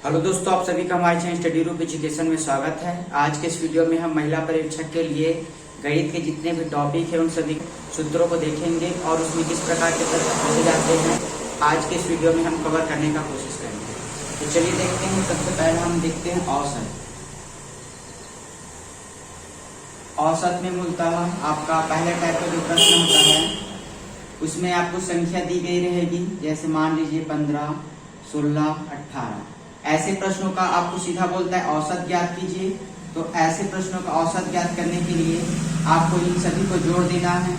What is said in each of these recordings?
Hello दोस्तों, आप सभी का हमारे चैनल स्टडी रूप एजुकेशन में स्वागत है। आज के इस वीडियो में हम महिला पर्यवेक्षक के लिए गणित के जितने भी टॉपिक हैं उन सभी सूत्रों को देखेंगे और उसमें किस प्रकार के प्रश्न पूछे जाते हैं आज के इस वीडियो में हम कवर करने का कोशिश करेंगे। तो चलिए देखते हैं। सबसे पहले हम देखते हैं औसत। औसत में मूलतः आपका पहले टाइप का जो प्रश्न होता है उसमें आपको संख्या दी गई रहेगी, जैसे मान लीजिए 15, 16, 18। ऐसे प्रश्नों का आपको सीधा बोलता है औसत ज्ञात कीजिए। तो ऐसे प्रश्नों का औसत ज्ञात करने के लिए आपको इन सभी को जोड़ देना है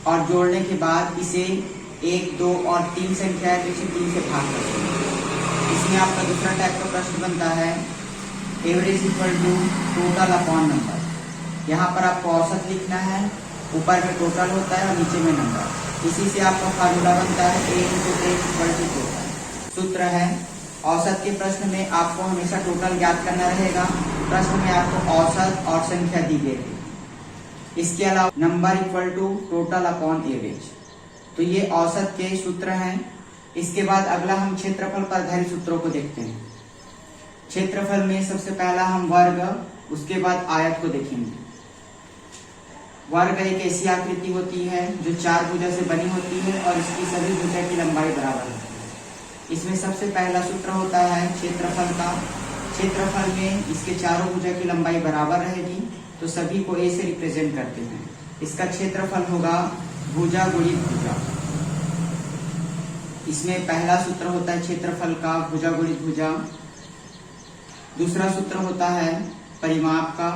और जोड़ने के बाद इसे 1, 2 और 3 संख्या है तो इसे 3 से भाग कर देंगे। इसमें आपका दूसरा टाइप का प्रश्न बनता है average equal to total upon number. यहाँ पर आपको औसत लिखना है, ऊपर में टोटल होता है और नीचे में नंबर। इसी से आपका फार्मूला बनता है A × A equal to total. सूत्र है औसत के प्रश्न में आपको हमेशा टोटल ज्ञात करना रहेगा। प्रश्न में आपको औसत और संख्या दी गई है। इसके अलावा number equal to total upon average. तो ये औसत के सूत्र हैं। इसके बाद अगला हम क्षेत्रफल पर आधारित सूत्रों को देखते हैं। क्षेत्रफल में सबसे पहला हम वर्ग, उसके बाद आयत को देखेंगे। वर्ग एक ऐसी आकृति होती है जो 4 भुजा से बनी होती है और इसकी सभी भुजा की लंबाई बराबर होती है। इसमें सबसे पहला सूत्र होता है क्षेत्रफल का। क्षेत्रफल में इसके चारों भुजा की लंबाई बराबर रहेगी तो सभी को ए से रिप्रेजेंट करते हैं। इसका क्षेत्रफल होगा भुजा गुणित भुजा। इसमें पहला सूत्र होता है क्षेत्रफल का भुजा गुणित भुजा। दूसरा सूत्र होता है परिमाप का।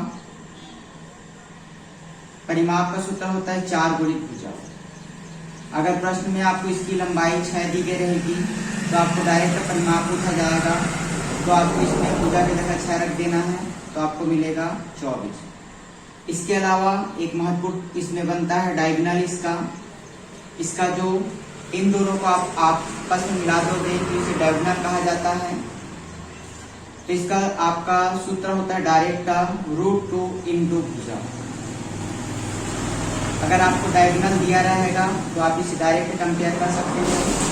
परिमाप का सूत्र होता है 4 गुणित भुजा। अगर प्रश्न में आपको इसकी लंबाई 6 दी गई रहेगी तो आपको डायरेक्ट परिमाप पूछा जाएगा, तो आपको इसमें भुजा की जगह 6 रख देना है तो आपको मिलेगा 24। इसके अलावा एक महत्वपूर्ण इसमें बनता है डायगोनल। इसका जो इन दोनों को आप आपस में मिला दोगे तो इसे डायगोनल कहा जाता है। तो इसका आपका सूत्र होता है डायरेक्ट √2 × भुजा। अगर आपको डायगोनल दिया रहेगा तो आप इसे डायरेक्ट कंपेयर कर सकते हो।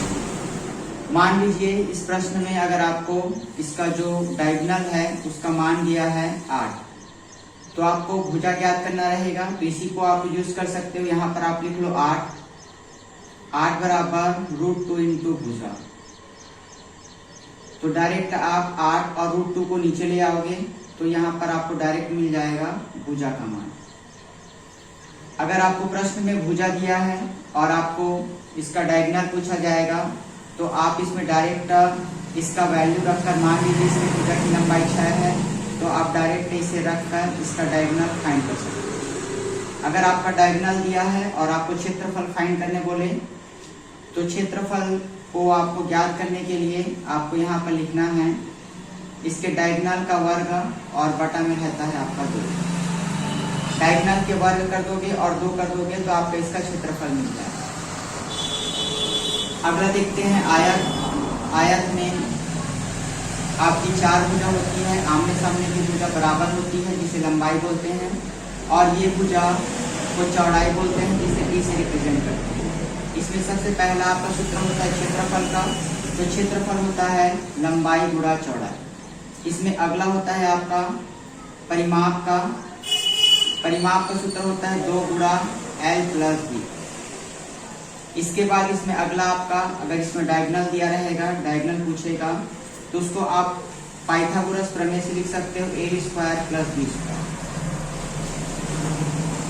मान लीजिए इस प्रश्न में अगर आपको इसका जो डायगोनल है उसका मान दिया है 8, तो आपको भुजा ज्ञात करना रहेगा। तो इसी को आप यूज कर सकते हो। यहाँ पर आप लिख लो 8 बराबर √2 × भुजा। तो डायरेक्ट आप 8 और √2 को नीचे ले आओगे तो यहाँ पर आपको डायरेक्ट मिल जाएगा भुजा का मान। अगर आपको प्रश्न में भुजा दिया है और आपको इसका डायगोनल पूछा जाएगा तो आप इसमें डायरेक्ट इसका वैल्यू रखकर, मान लीजिए इसमें भुजा की लंबाई 6 है तो आप डायरेक्ट इसे रखकर इसका डायगोनल फाइंड कर सकते हैं। अगर आपका डायगोनल दिया है और आपको क्षेत्रफल फाइंड करने बोले तो क्षेत्रफल को आपको ज्ञात करने के लिए आपको यहाँ पर लिखना है इसके डायगोनल का वर्ग और बटा में रहता है आपका 2। डायगोनल के वर्ग कर दोगे और 2 कर दोगे तो आपका इसका क्षेत्रफल मिल जाएगा। अगला देखते हैं आयत। आयत में आपकी 4 भुजा होती है। आमने सामने की भुजा बराबर होती है जिसे लंबाई बोलते हैं, और ये भुजा को चौड़ाई बोलते हैं जिसे ए से रिप्रेजेंट करते हैं। इसमें सबसे पहला आपका सूत्र होता है क्षेत्रफल का। तो क्षेत्रफल होता है लंबाई गुणा चौड़ाई। इसमें अगला होता है आपका परिमाप का। परिमाप का सूत्र होता है 2 × L + B। इसके बाद इसमें अगला आपका, अगर इसमें डायगोनल दिया रहेगा, डायगोनल पूछेगा तो उसको आप पाइथागोरस प्रमेय से लिख सकते हो A² + B²।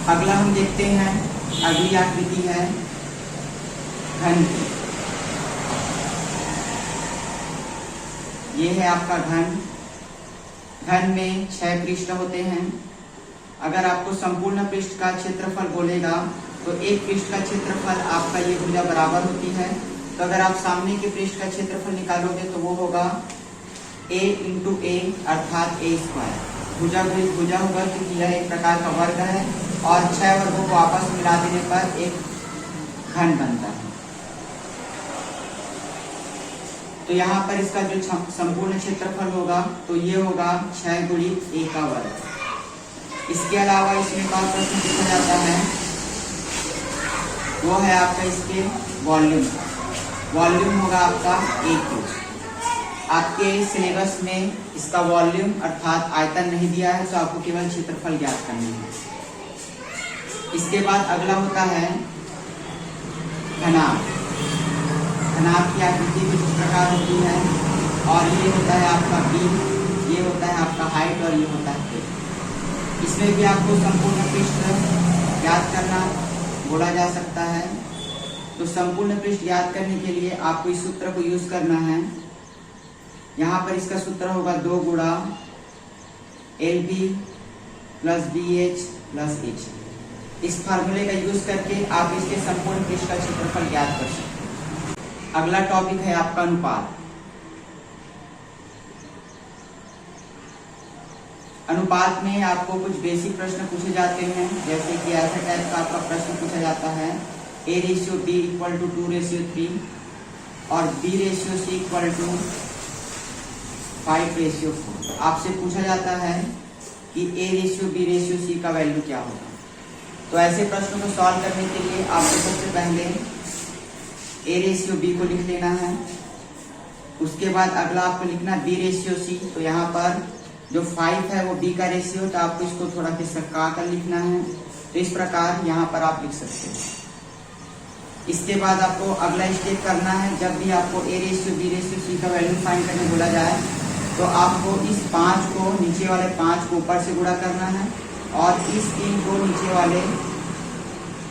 अगला हम देखते हैं, अगली आकृति है घन की। ये है आपका घन। घन में 6 पृष्ठ होते हैं। अगर आपको संपूर्ण पृष्ठ का क्षेत्रफल बोलेगा तो एक पृष्ठ का क्षेत्रफल आपका ये भुजा बराबर होती है। तो अगर आप सामने के पृष्ठ का क्षेत्रफल निकालोगे तो वो होगा A × A अर्थात A²। भुजा गुणित भुजा होगा क्योंकि यह एक प्रकार का वर्ग है और 6 वर्गों को आपस में मिला देने पर एक घन बनता है। तो यहाँ पर इसका जो संपूर्ण क्षेत्रफल होगा तो ये होगा 6 × A का वर्ग। इसके अलावा इसमें एक और प्रश्न पूछा जाता है, वो है आपका इसके वॉल्यूम का। वॉल्यूम होगा आपका 1 किलो। आपके सिलेबस में इसका वॉल्यूम अर्थात आयतन नहीं दिया है, तो आपको केवल क्षेत्रफल ज्ञात करना है। इसके बाद अगला होता है घनाभ। घनाभ की आकृति कुछ इस प्रकार होती है, और ये होता है आपका बीम, ये होता है आपका हाइट, और ये होता है ब्रेड्थ। इसमें भी आपको संपूर्ण पृष्ठ ज्ञात करना बोला जा सकता है। तो संपूर्ण पृष्ठ ज्ञात करने के लिए आपको इस सूत्र को यूज करना है। यहाँ पर इसका सूत्र होगा 2 गुणा LB plus BH plus H। इस फार्मूले का यूज करके आप इसके संपूर्ण पृष्ठ का क्षेत्रफल ज्ञात कर सकते हैं। अगला टॉपिक है आपका अनुपात। अनुपात में आपको कुछ बेसिक प्रश्न पूछे जाते हैं, जैसे कि ऐसा टाइप का आपका प्रश्न पूछा जाता है A/B इक्वल टू 2/3 और B/C इक्वल टू 5/4। आपसे पूछा जाता है कि A/B/C का वैल्यू क्या होगा। तो ऐसे प्रश्नों को सॉल्व करने के लिए आपको सबसे पहले A/B को लिख लेना है। उसके बाद अगला आपको लिखना B/C। तो यहाँ पर जो 5 है वो B का रेशियो, तो आपको इसको थोड़ा खिसका कर लिखना है। तो इस प्रकार यहाँ पर आप लिख सकते हैं। इसके बाद आपको अगला स्टेप करना है, जब भी आपको A/B/C का वैल्यू फाइंड करने बोला जाए तो आपको इस 5 को नीचे वाले 5 को ऊपर से गुणा करना है, और इस 3 को नीचे वाले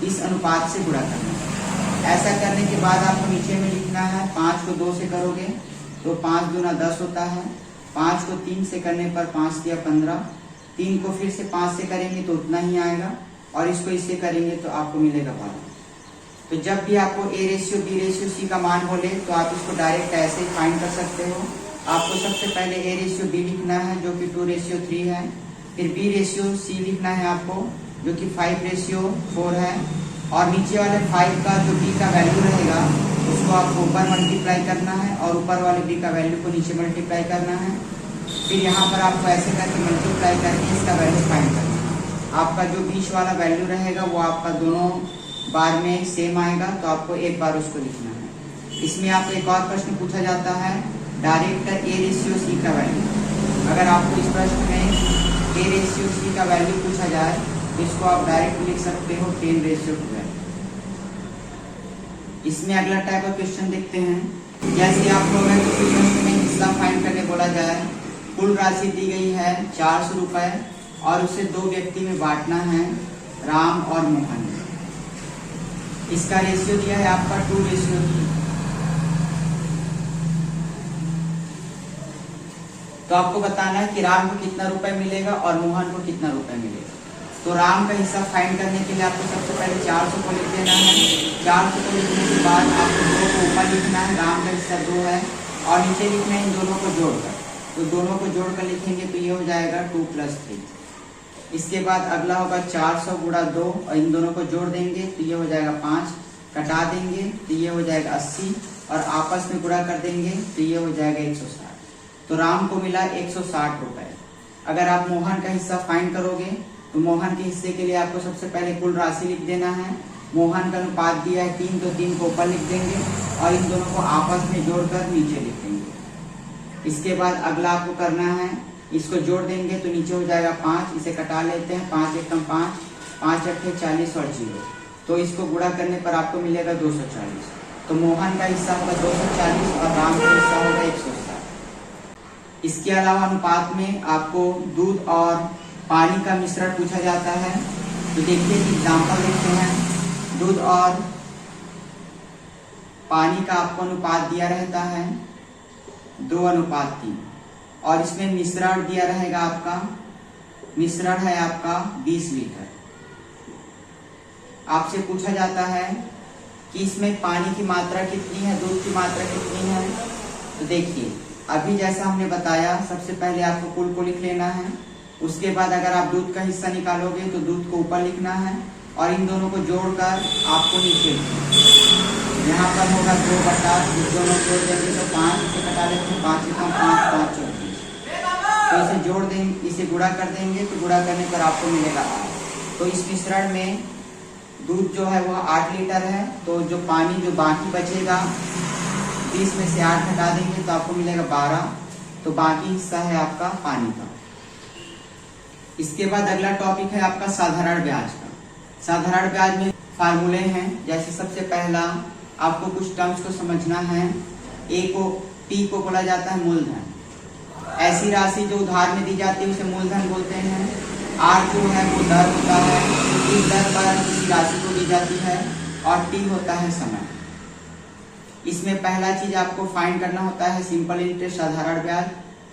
इस अनुपात से गुणा करना है। ऐसा करने के बाद आपको नीचे में लिखना है, 5 को 2 से करोगे तो 5 दूना 10 होता है, 5 को 3 से करने पर 5 या 15, 3 को फिर से 5 से करेंगे तो उतना ही आएगा, और इसको इससे करेंगे तो आपको मिलेगा 12। तो जब भी आपको A/B/C का मान बोले तो आप इसको डायरेक्ट ऐसे फाइंड कर सकते हो। आपको सबसे पहले A/B लिखना है जो कि 2/3 है, फिर B/C लिखना है आपको जो कि 5/4 है, और नीचे वाले 5 का जो B का वैल्यू रहेगा उसको आपको ऊपर मल्टीप्लाई करना है, और ऊपर वाले B का वैल्यू को नीचे मल्टीप्लाई करना है। फिर यहाँ पर आपको ऐसे करके मल्टीप्लाई करके इसका वैल्यू फाइंड करना है। आपका जो बीच वाला वैल्यू रहेगा वो आपका दोनों बार में सेम आएगा, तो आपको एक बार उसको लिखना है। इसमें आपको एक और प्रश्न पूछा जाता है डायरेक्ट A/C का वैल्यू। अगर आपको इस प्रश्न में A/C का वैल्यू पूछा जाए तो इसको आप डायरेक्ट लिख सकते हो 10/12। इसमें अगला टाइप ऑफ क्वेश्चन देखते हैं। जैसे आपको अगर किसी प्रश्न में हिस्सा फाइंड करने बोला जाए, कुल राशि दी गई है 400 रुपए, और उसे 2 व्यक्ति में बांटना है, राम और मोहन। इसका रेशियो दिया है आपका 2/3। तो आपको बताना है कि राम को कितना रुपए मिलेगा और मोहन को कितना रुपए मिलेगा। तो राम का हिस्सा फाइंड करने के लिए आपको सबसे पहले 400 को लिख देना है। 400 को लिखने के बाद आपको 2 को ऊपर लिखना है, राम का हिस्सा 2 है, और नीचे लिखना है इन दोनों को जोड़कर। तो दोनों को जोड़कर लिखेंगे तो ये हो जाएगा 2 + 3। इसके बाद अगला होगा 400 गुणा 2, और इन दोनों को जोड़ देंगे तो ये हो जाएगा 5, कटा देंगे तो ये हो जाएगा 80, और आपस में गुणा कर देंगे तो ये हो जाएगा 160। तो राम को मिला 160 रुपए। अगर आप मोहन का हिस्सा फाइंड करोगे तो मोहन के हिस्से के लिए आपको सबसे पहले कुल राशि लिख देना है। मोहन का अनुपात दिया है 3, तो 3 को ऊपर लिख देंगे, और इन दोनों को आपस में जोड़कर नीचे लिख देंगे। इसके बाद अगला आपको करना है, इसको जोड़ देंगे तो नीचे हो जाएगा 5, इसे कटा लेते हैं, 5 × 5, 5 × 40 और 0। तो इसको गुणा करने पर आपको मिलेगा 240। तो मोहन का हिस्सा होगा 240 और राम का हिस्सा होगा 160। इसके अलावा अनुपात में आपको दूध और पानी का मिश्रण पूछा जाता है। तो देखिए एग्जाम्पल देखते हैं। दूध और पानी का आपको अनुपात दिया रहता है 2:3, और इसमें मिश्रण दिया रहेगा आपका, मिश्रण है आपका 20 लीटर। आपसे पूछा जाता है कि इसमें पानी की मात्रा कितनी है, दूध की मात्रा कितनी है। तो देखिए अभी जैसा हमने बताया, सबसे पहले आपको कुल को लिख लेना है। उसके बाद अगर आप दूध का हिस्सा निकालोगे तो दूध को ऊपर लिखना है, और इन दोनों को जोड़कर आपको नीचे यहाँ पर होगा 2/, दोनों जोड़ देंगे तो 5, इसे कटा लेते हैं, 5 × 5 5 24। तो इसे जोड़ देंगे, इसे गुणा कर देंगे तो गुणा करने पर आपको मिलेगा 8। तो इस मिश्रण में दूध जो है वह 8 लीटर है, तो जो पानी जो बाकी बचेगा 30 में से 8 हटा देंगे तो आपको मिलेगा 12, तो बाकी हिस्सा है आपका पानी का। इसके बाद अगला टॉपिक है आपका साधारण ब्याज का। साधारण ब्याज में फार्मूले हैं, जैसे सबसे पहला आपको कुछ टर्म्स को समझना है। पी को बोला जाता है मूलधन, ऐसी राशि जो उधार में दी जाती है उसे मूलधन बोलते हैं। आर जो है वो दर होता है, इस दर पर किसी राशि को दी जाती है, और टी होता है समय। इसमें पहला चीज आपको फाइंड करना होता है सिंपल इंटरेस्ट साधारण ब्याज,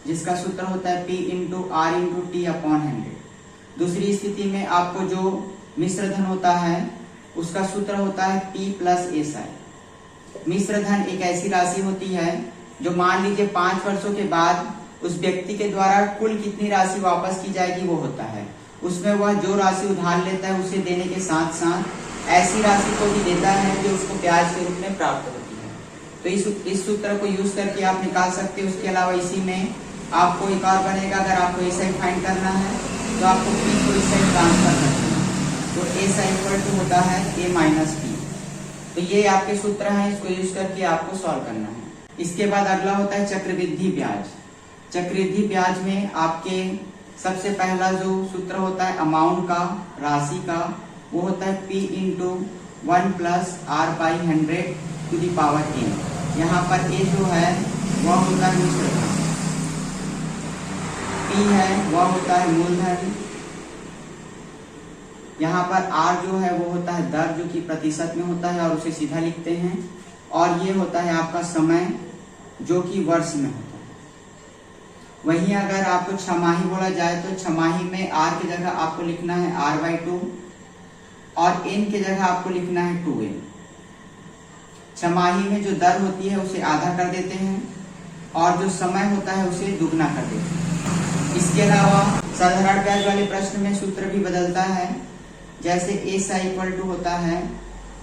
जिसका सूत्र होता है P into R into T upon 100। दूसरी स्थिति में आपको जो मिश्र धन होता है उसका सूत्र होता है P प्लस SI। मिश्र धन एक ऐसी राशि होती है जो मान लीजिए 5 वर्षों के बाद उस व्यक्ति के द्वारा कुल कितनी राशि वापस की जाएगी वो होता है। उसमें वह जो राशि उधार लेता है उसे देने के साथ साथ ऐसी राशि को भी देता है जो उसको ब्याज के रूप में प्राप्त होती है। तो इस सूत्र को यूज करके आप निकाल सकते हैं। उसके अलावा इसी में आपको एक और बनेगा, अगर आपको एसआई फाइंड करना है तो आपको पी को इस साइड ट्रांसफर करना है, तो एसआई इक्वल टू होता है ए माइनस पी। तो ये आपके सूत्र हैं, इसको यूज करके आपको सॉल्व करना है। इसके बाद अगला होता है चक्रवृद्धि ब्याज। चक्रवृद्धि ब्याज में आपके सबसे पहला जो सूत्र होता है अमाउंट का, राशि का, वो होता है P into 1 plus R by 100 to the power n। यहाँ पर ए जो है वह होता है मिश्र धन, P है वह होता है मूलधन, यहाँ पर R जो है वो होता है दर जो कि प्रतिशत में होता है और उसे सीधा लिखते हैं, और ये होता है आपका समय जो कि वर्ष में होता है। वहीं अगर आपको छमाही बोला जाए तो छमाही में R की जगह आपको लिखना है R/2 और N की जगह आपको लिखना है 2N। छमाही में जो दर होती है उसे आधा कर देते हैं और जो समय होता है उसे दुगना कर देते हैं। इसके अलावा साधारण ब्याज वाले प्रश्न में सूत्र भी बदलता है, जैसे एस आई इक्वल टू होता है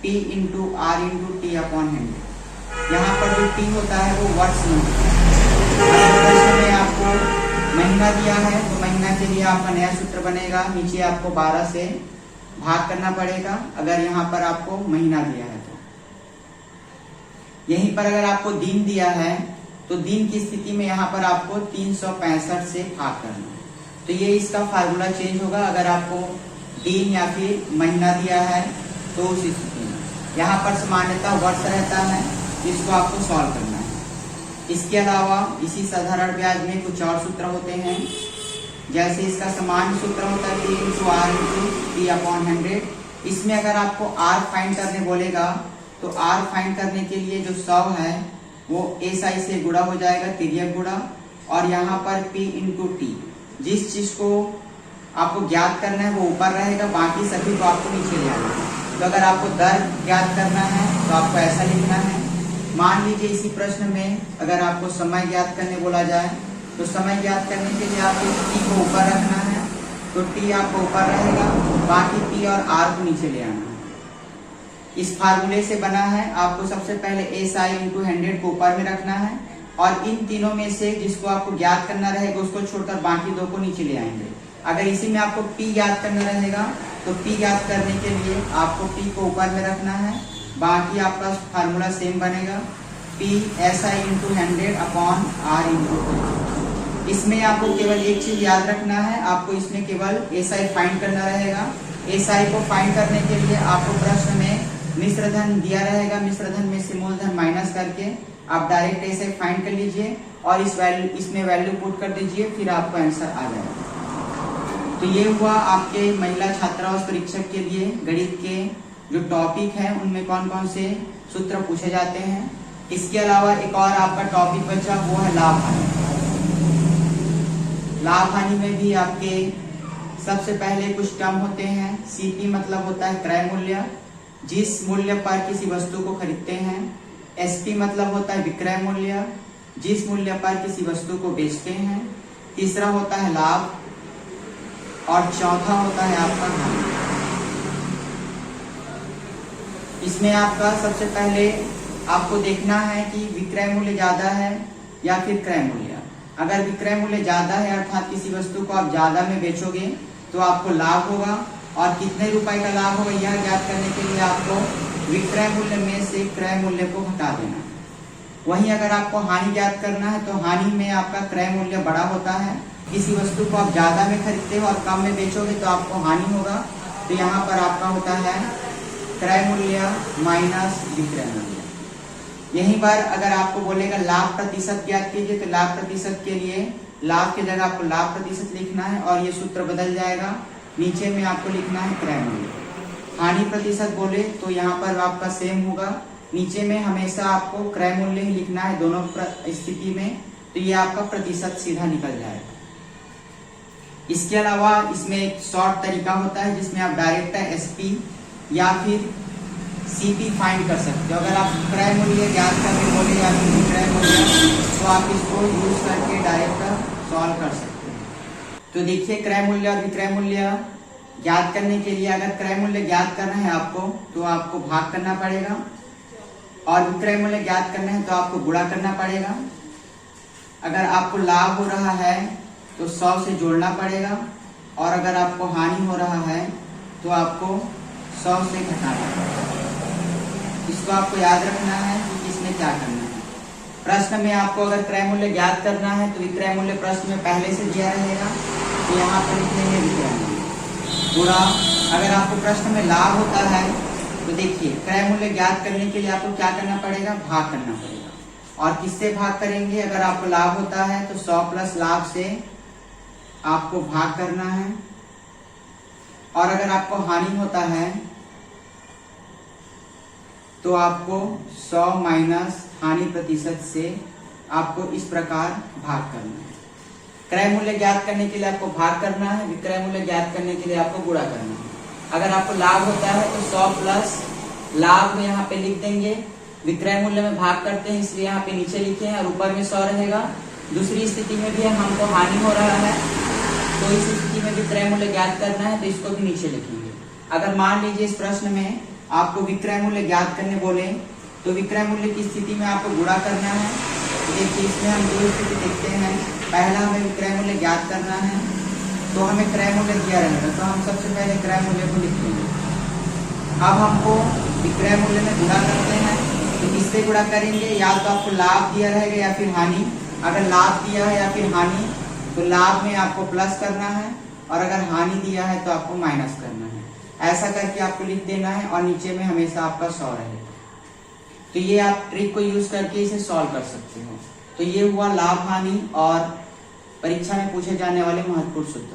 P into R into T upon 100। यहाँ पर जो T होता है वो वर्ष में होता है। प्रश्न में आपको महीना दिया है तो महीना के लिए आपका नया सूत्र बनेगा, नीचे आपको 12 से भाग करना पड़ेगा अगर यहाँ पर आपको महीना दिया है तो। यहीं पर अगर आपको दिन दिया है तो दिन की स्थिति में यहाँ पर आपको 365 से भाग करना है, तो ये इसका फार्मूला चेंज होगा। अगर आपको दिन या फिर महीना दिया है तो उस स्थिति में यहाँ पर सामान्यतः वर्ष रहता है, इसको आपको सॉल्व करना है। इसके अलावा इसी साधारण ब्याज में कुछ और सूत्र होते हैं, जैसे इसका सामान्य सूत्र होता है P into R into T upon 100। इसमें अगर आपको R फाइंड करने बोलेगा तो R फाइंड करने के लिए जो 100 है वो SI से गुणा हो जाएगा, तिर्यक गुणा, और यहाँ पर P इंटू टी, जिस चीज को आपको ज्ञात करना है वो ऊपर रहेगा, बाकी सभी को आपको नीचे ले आना है। तो अगर आपको दर ज्ञात करना है तो आपको ऐसा लिखना है। मान लीजिए इसी प्रश्न में अगर आपको समय ज्ञात करने बोला जाए तो समय ज्ञात करने के लिए आपको T को ऊपर रखना है, तो T आपको ऊपर रहेगा, बाकी P और R को नीचे ले आना है। इस फार्मूले से बना है, आपको सबसे पहले SI इंटू 100 को ऊपर में रखना है और इन तीनों में से जिसको आपको ज्ञात करना रहेगा उसको छोड़कर बाकी दो को नीचे ले आएंगे। अगर इसी में आपको P ज्ञात करना रहेगा तो P ज्ञात करने के लिए आपको P को ऊपर में रखना है, बाकी आपका फार्मूला सेम बनेगा P SI into 100 upon R into T. इसमें आपको केवल एक चीज याद रखना है, आपको इसमें केवल SI फाइंड करना रहेगा। SI को फाइंड करने के लिए आपको प्रश्न में मिश्र धन दिया रहेगा, मिश्र धन में से मूलधन माइनस करके आप डायरेक्ट SI फाइंड कर लीजिए और इसमें वैल्यू पुट कर दीजिए, फिर आपको आंसर आ जाएगा। तो ये हुआ आपके महिला छात्रावास परीक्षक के लिए गणित के जो टॉपिक है उनमें कौन कौन से सूत्र पूछे जाते हैं। इसके अलावा एक और आपका टॉपिक बचा, वो है लाभ हानि। लाभ हानि में भी आपके सबसे पहले कुछ टर्म होते हैं। CP मतलब होता है क्रय मूल्य, जिस मूल्य पर किसी वस्तु को खरीदते हैं। SP मतलब होता है विक्रय मूल्य, जिस मूल्य पर किसी वस्तु को बेचते हैं। तीसरा होता है लाभ और चौथा होता है आपका हानि। इसमें आपका सबसे पहले आपको देखना है कि विक्रय मूल्य ज्यादा है या फिर क्रय मूल्य। अगर विक्रय मूल्य ज्यादा है अर्थात किसी वस्तु को आप ज्यादा में बेचोगे तो आपको लाभ होगा, और कितने रुपए का लाभ होगा यह ज्ञात करने के लिए आपको विक्रय मूल्य में से क्रय मूल्य को घटा देना है। वहीं अगर आपको हानि ज्ञात करना है तो हानि में आपका क्रय मूल्य बड़ा होता है। किसी वस्तु को आप ज्यादा में खरीदते हो और कम में बेचोगे तो आपको हानि होगा। तो यहाँ पर आपका होता है क्रय मूल्य माइनस विक्रय मूल्य। यहीं पर अगर आपको बोलेगा लाभ प्रतिशत ज्ञात कीजिए तो लाभ प्रतिशत के लिए लाभ की जगह आपको लाभ प्रतिशत लिखना है और ये सूत्र बदल जाएगा। नीचे में आपको लिखना है क्रय मूल्य। हानि प्रतिशत बोले तो यहाँ पर आपका सेम होगा, नीचे में हमेशा आपको क्रय मूल्य ही लिखना है दोनों स्थिति में। तो ये आपका प्रतिशत सीधा निकल जाएगा। इसके अलावा इसमें एक शॉर्ट तरीका होता है जिसमें आप डायरेक्ट एसपी या फिर सीपी फाइंड कर सकते हो। अगर आप क्रय मूल्य ज्ञात करने बोले या फिर विक्रय मूल्य तो आप इसको यूज करके डायरेक्ट सॉल्व कर सकते हैं। तो देखिए क्रय मूल्य और विक्रय मूल्य ज्ञात करने के लिए अगर क्रय मूल्य ज्ञात करना है आपको तो आपको भाग करना पड़ेगा और विक्रय मूल्य ज्ञात करना है तो आपको गुणा करना पड़ेगा। अगर आपको लाभ हो रहा है तो 100 से जोड़ना पड़ेगा और अगर आपको हानि हो रहा है तो आपको 100 से घटाना पड़ेगा। इसको आपको याद रखना है कि इसमें क्या करना है। प्रश्न में आपको अगर क्रय मूल्य ज्ञात करना है तो विक्रय मूल्य प्रश्न में पहले से दिया रहेगा तो यहाँ पर लिखेंगे विक्रय मूल्य गुणा। अगर आपको प्रश्न में लाभ होता है तो देखिए क्रय मूल्य ज्ञात करने के लिए आपको क्या करना पड़ेगा, भाग करना पड़ेगा। और किससे भाग करेंगे, अगर आपको लाभ होता है तो 100 प्लस लाभ से आपको भाग करना है और अगर आपको हानि होता है तो आपको 100 माइनस हानि प्रतिशत से आपको इस प्रकार भाग करना है। क्रय मूल्य ज्ञात करने के लिए आपको भाग करना है, विक्रय मूल्य ज्ञात करने के लिए आपको गुणा करना है। अगर आपको लाभ होता है तो 100 प्लस लाभ में यहाँ पे लिख देंगे, विक्रय मूल्य में भाग करते हैं इसलिए यहाँ पे नीचे लिखे हैं और ऊपर में 100 रहेगा। दूसरी स्थिति में भी हमको हानि हो रहा है तो इस स्थिति में भी क्रय मूल्य ज्ञात करना है तो इसको भी नीचे लिखेंगे। अगर मान लीजिए इस प्रश्न में आपको विक्रय मूल्य ज्ञात करने बोले तो विक्रय मूल्य की स्थिति में आपको गुणा करना है। देखिए इसमें हम दो स्थिति देखते हैं। पहला हमें विक्रय मूल्य ज्ञात करना है तो हमें क्रय मूल्य दिया रहेगा तो हम सबसे पहले क्रय मूल्य को लिखेंगे। अब हमको विक्रय मूल्य में गुणा करते हैं तो किससे गुणा करेंगे, या तो आपको लाभ दिया रहेगा या फिर हानि। अगर लाभ दिया है या फिर हानि तो लाभ में आपको प्लस करना है और अगर हानि दिया है तो आपको माइनस करना है। ऐसा करके आपको लिख देना है और नीचे में हमेशा आपका 100 रहेगा। तो ये आप ट्रिक को यूज करके इसे सॉल्व कर सकते हो। तो ये हुआ लाभ हानि और परीक्षा में पूछे जाने वाले महत्वपूर्ण सूत्र।